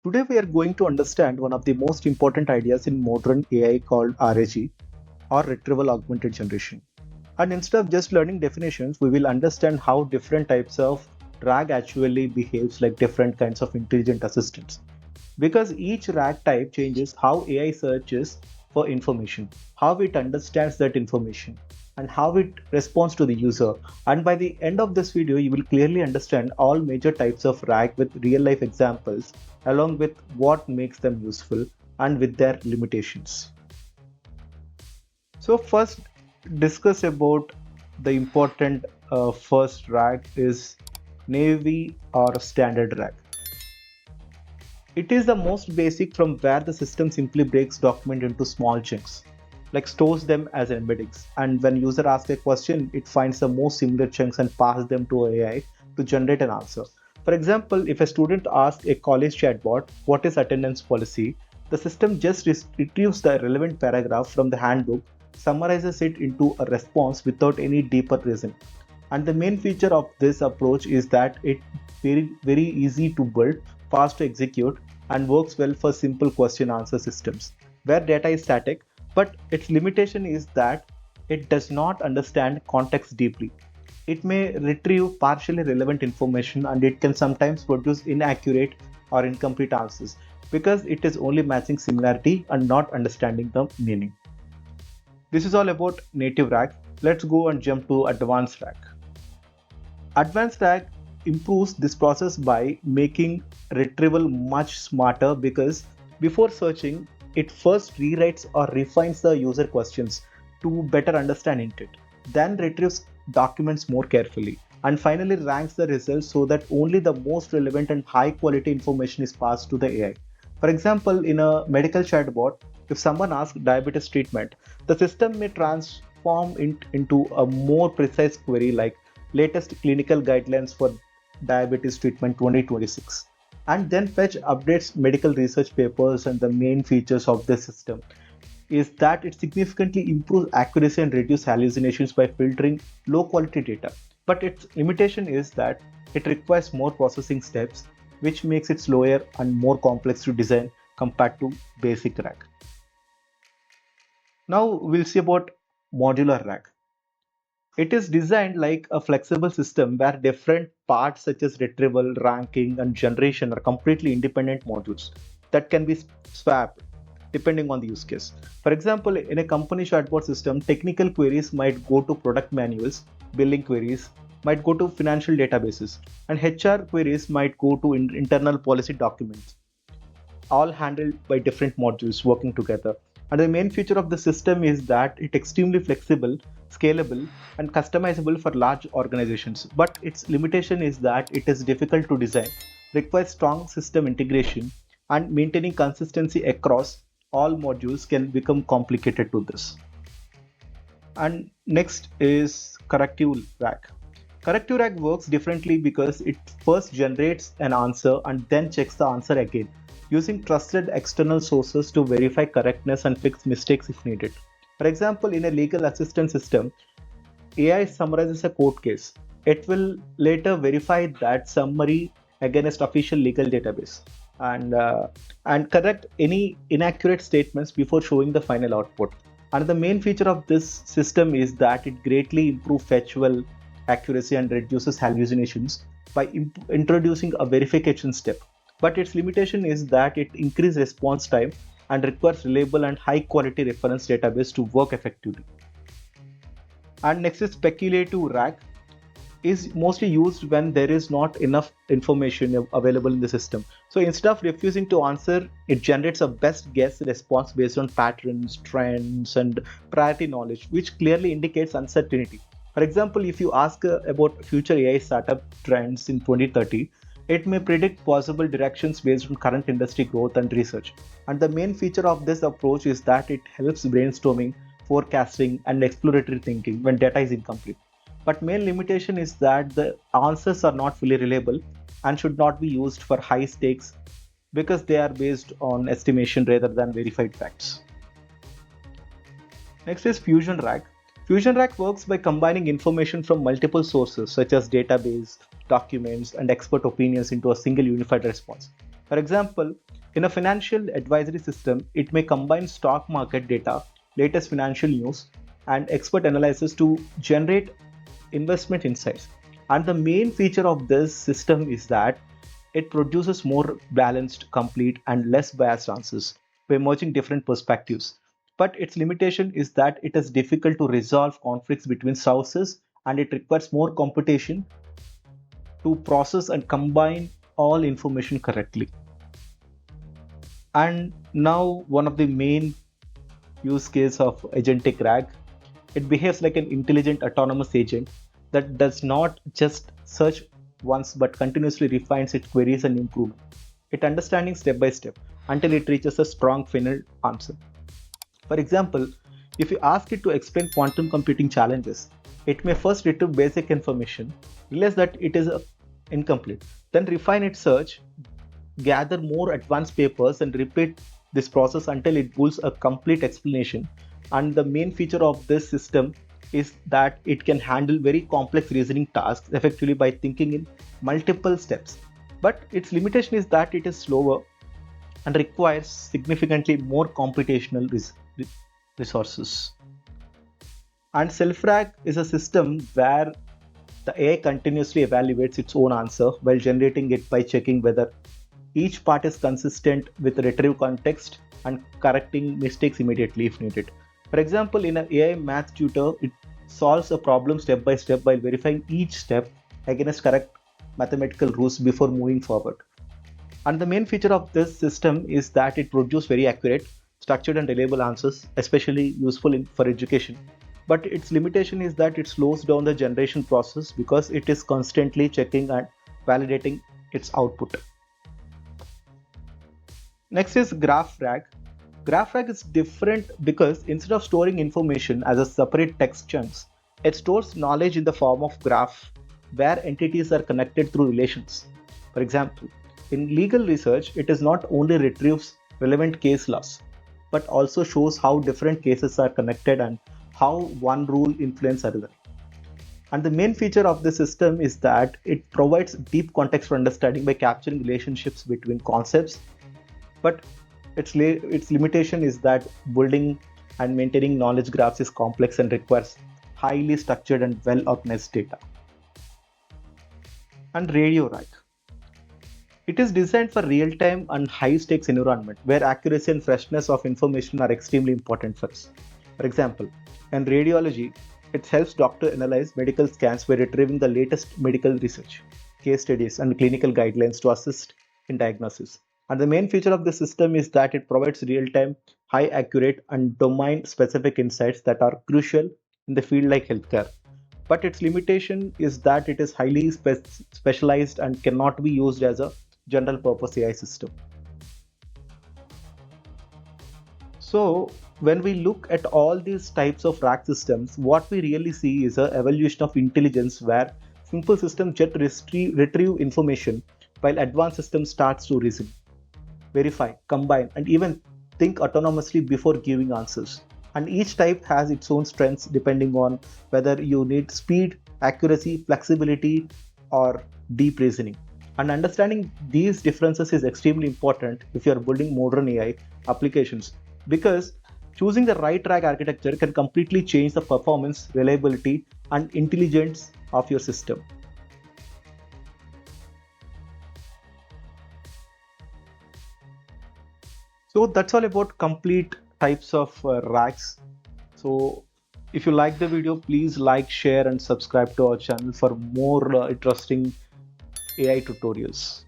Today we are going to understand one of the most important ideas in modern AI called RAG or Retrieval-Augmented Generation. And instead of just learning definitions, we will understand how different types of RAG actually behaves like different kinds of intelligent assistants. Because each RAG type changes how AI searches for information, how it understands that information, and how it responds to the user. And by the end of this video, you will clearly understand all major types of RAG with real life examples, along with what makes them useful and with their limitations. So first, discuss about the important first RAG is Navy or Standard RAG. It is the most basic from where the system simply breaks document into small chunks, like stores them as embeddings. And when user asks a question, it finds the most similar chunks and passes them to AI to generate an answer. For example, if a student asks a college chatbot, what is attendance policy? The system just retrieves the relevant paragraph from the handbook, summarizes it into a response without any deeper reason. And the main feature of this approach is that it's very easy to build, fast to execute, and works well for simple question answer systems where data is static, but its limitation is that it does not understand context deeply. It may retrieve partially relevant information and it can sometimes produce inaccurate or incomplete answers because it is only matching similarity and not understanding the meaning. This is all about native RAG. Let's go and jump to advanced RAG. Advanced RAG improves this process by making retrieval much smarter because before searching, it first rewrites or refines the user questions to better understand intent, then retrieves documents more carefully, and finally ranks the results so that only the most relevant and high quality information is passed to the AI. For example, in a medical chatbot, if someone asks diabetes treatment, the system may transform it into a more precise query like latest clinical guidelines for diabetes treatment 2026 and then fetch updates medical research papers. And the main features of this system is that it significantly improves accuracy and reduces hallucinations by filtering low quality data, but its limitation is that it requires more processing steps, which makes it slower and more complex to design compared to basic RAG. Now we'll see about modular RAG. It is designed like a flexible system where different parts such as retrieval, ranking, and generation are completely independent modules that can be swapped depending on the use case. For example, in a company chatbot system, technical queries might go to product manuals, billing queries might go to financial databases, and HR queries might go to internal policy documents, all handled by different modules working together. And the main feature of the system is that it's extremely flexible, scalable, and customizable for large organizations. But its limitation is that it is difficult to design, requires strong system integration, and maintaining consistency across all modules can become complicated to this. And next is Corrective RAG. Corrective RAG works differently because it first generates an answer and then checks the answer again, using trusted external sources to verify correctness and fix mistakes if needed. For example, in a legal assistance system, AI summarizes a court case. It will later verify that summary against official legal database and correct any inaccurate statements before showing the final output. And the main feature of this system is that it greatly improves factual accuracy and reduces hallucinations by introducing a verification step. But its limitation is that it increases response time and requires reliable and high quality reference database to work effectively. And next is speculative RAG, is mostly used when there is not enough information available in the system. So instead of refusing to answer, it generates a best guess response based on patterns, trends, and priority knowledge, which clearly indicates uncertainty. For example, if you ask about future AI startup trends in 2030, it may predict possible directions based on current industry growth and research. And the main feature of this approach is that it helps brainstorming, forecasting, and exploratory thinking when data is incomplete. But main limitation is that the answers are not fully reliable and should not be used for high stakes because they are based on estimation rather than verified facts. Next is Fusion RAG. Fusion RAG works by combining information from multiple sources such as database, documents, and expert opinions into a single unified response. For example, In a financial advisory system, it may combine stock market data, latest financial news, and expert analysis to generate investment insights. And the main feature of this system is that it produces more balanced, complete, and less biased answers by merging different perspectives. But its limitation is that it is difficult to resolve conflicts between sources and it requires more computation to process and combine all information correctly. And now, one of the main use case of Agentic RAG, it behaves like an intelligent autonomous agent that does not just search once but continuously refines its queries and improves it understanding step by step until it reaches a strong final answer. For example, if you ask it to explain quantum computing challenges, it may first retrieve basic information, realize that it is incomplete, then refine its search, gather more advanced papers, and repeat this process until it builds a complete explanation. And the main feature of this system is that it can handle very complex reasoning tasks effectively by thinking in multiple steps. But its limitation is that it is slower and requires significantly more computational resources. And self-RAG is a system where the AI continuously evaluates its own answer while generating it by checking whether each part is consistent with the retrieve context and correcting mistakes immediately if needed. For example, in an AI math tutor, it solves a problem step by step while verifying each step against correct mathematical rules before moving forward. And the main feature of this system is that it produces very accurate, structured, and reliable answers, especially useful for education. But its limitation is that it slows down the generation process because it is constantly checking and validating its output. Next is Graph RAG. Graph RAG is different because instead of storing information as a separate text chunks, it stores knowledge in the form of graph where entities are connected through relations. For example, in legal research, it is not only retrieves relevant case laws, but also shows how different cases are connected and how one rule influences another. And the main feature of this system is that it provides deep context for understanding by capturing relationships between concepts, but its limitation is that building and maintaining knowledge graphs is complex and requires highly structured and well organized data. And Radio RAG. It is designed for real-time and high-stakes environment where accuracy and freshness of information are extremely important for us. For example, in radiology, it helps doctor analyze medical scans by retrieving the latest medical research, case studies, and clinical guidelines to assist in diagnosis. And the main feature of the system is that it provides real-time, high accurate, and domain-specific insights that are crucial in the field like healthcare. But its limitation is that it is highly specialized and cannot be used as a general purpose AI system. So when we look at all these types of RAG systems, what we really see is an evolution of intelligence where simple systems just retrieve information while advanced systems starts to reason, verify, combine, and even think autonomously before giving answers. And each type has its own strengths depending on whether you need speed, accuracy, flexibility, or deep reasoning. And understanding these differences is extremely important if you are building modern AI applications because choosing the right RAG architecture can completely change the performance, reliability, and intelligence of your system. So that's all about complete types of RAGs. So if you like the video, please like, share, and subscribe to our channel for more interesting AI tutorials.